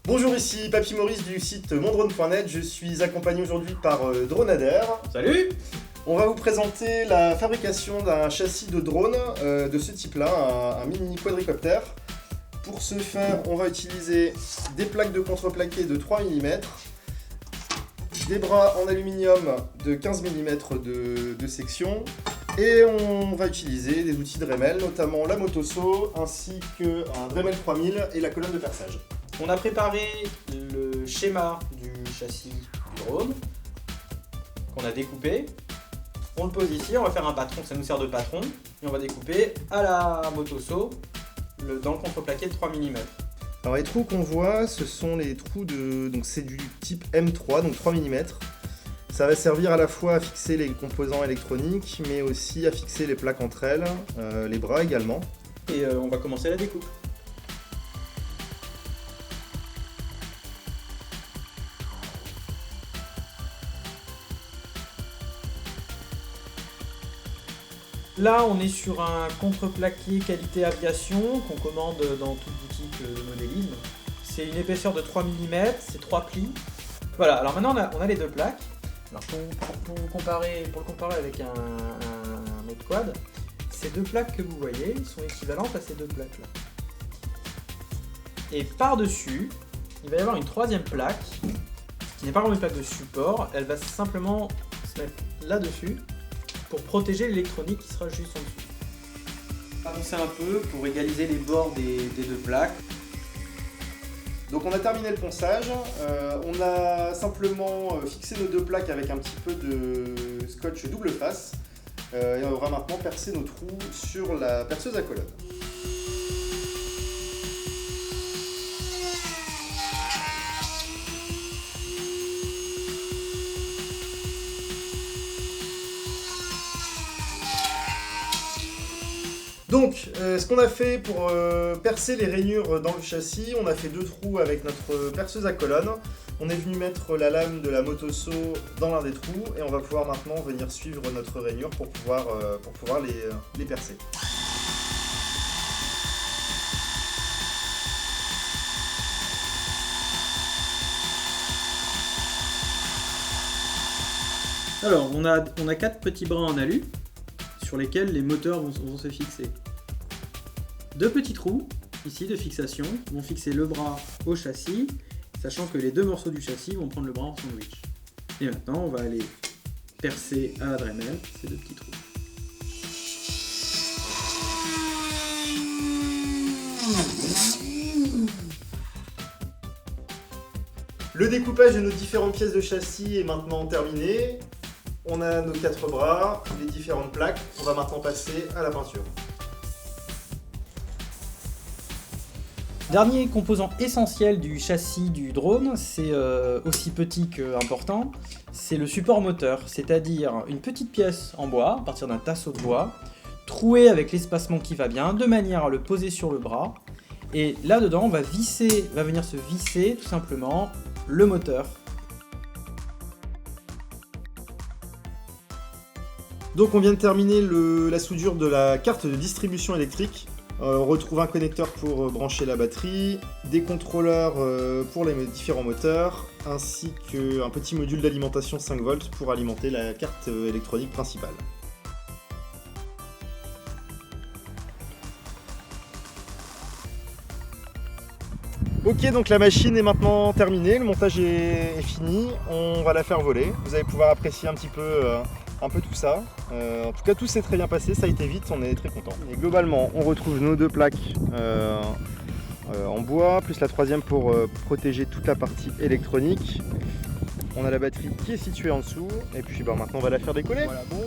Bonjour, ici Papy Maurice du site mondrone.net. Je suis accompagné aujourd'hui par Dronader. Salut! On va vous présenter la fabrication d'un châssis de drone de ce type-là, un mini quadricoptère. Pour ce faire, on va utiliser des plaques de contreplaqué de 3 mm, des bras en aluminium de 15 mm de section, et on va utiliser des outils Dremel, notamment la motosaw, ainsi qu'un Dremel 3000 et la colonne de perçage. On a préparé le schéma du châssis du drone qu'on a découpé. On le pose ici, on va faire un patron, ça nous sert de patron, et on va découper à la motosaw dans le contreplaqué de 3 mm. Alors les trous qu'on voit, ce sont les trous donc c'est du type M3, donc 3 mm. Ça va servir à la fois à fixer les composants électroniques, mais aussi à fixer les plaques entre elles, les bras également. Et on va commencer la découpe. Là, on est sur un contreplaqué qualité aviation qu'on commande dans toute boutique de modélisme. C'est une épaisseur de 3 mm, c'est 3 plis. Voilà, alors maintenant on a les deux plaques. Alors pour le comparer avec un autre quad, ces deux plaques que vous voyez sont équivalentes à ces deux plaques là. Et par-dessus, il va y avoir une troisième plaque, qui n'est pas vraiment une plaque de support, elle va simplement se mettre là-dessus, pour protéger l'électronique qui sera juste en dessous. Avancer un peu pour égaliser les bords des deux plaques. Donc on a terminé le ponçage, on a simplement fixé nos deux plaques avec un petit peu de scotch double face, et on va maintenant percer nos trous sur la perceuse à colonne. Donc, ce qu'on a fait pour percer les rainures dans le châssis, on a fait deux trous avec notre perceuse à colonne. On est venu mettre la lame de la motosaw dans l'un des trous et on va pouvoir maintenant venir suivre notre rainure pour pouvoir les percer. Alors, on a 4 petits bras en alu sur lesquels les moteurs vont se fixer. Deux petits trous, ici, de fixation, vont fixer le bras au châssis, sachant que les deux morceaux du châssis vont prendre le bras en sandwich. Et maintenant, on va aller percer à la Dremel ces deux petits trous. Le découpage de nos différentes pièces de châssis est maintenant terminé. On a nos 4 bras, les différentes plaques. On va maintenant passer à la peinture. Dernier composant essentiel du châssis du drone, c'est aussi petit qu'important, c'est le support moteur, c'est-à-dire une petite pièce en bois, à partir d'un tasseau de bois, trouée avec l'espacement qui va bien, de manière à le poser sur le bras. Et là-dedans, va venir se visser tout simplement le moteur. Donc on vient de terminer la soudure de la carte de distribution électrique. On retrouve un connecteur pour brancher la batterie, des contrôleurs pour les différents moteurs, ainsi qu'un petit module d'alimentation 5 volts pour alimenter la carte électronique principale. Ok, donc la machine est maintenant terminée, le montage est fini, on va la faire voler. Vous allez pouvoir apprécier un petit peu tout ça. En tout cas, tout s'est très bien passé, ça a été vite, on est très content. Et globalement, on retrouve nos deux plaques en bois, plus la troisième pour protéger toute la partie électronique. On a la batterie qui est située en dessous, et puis maintenant on va la faire décoller. Voilà, bon.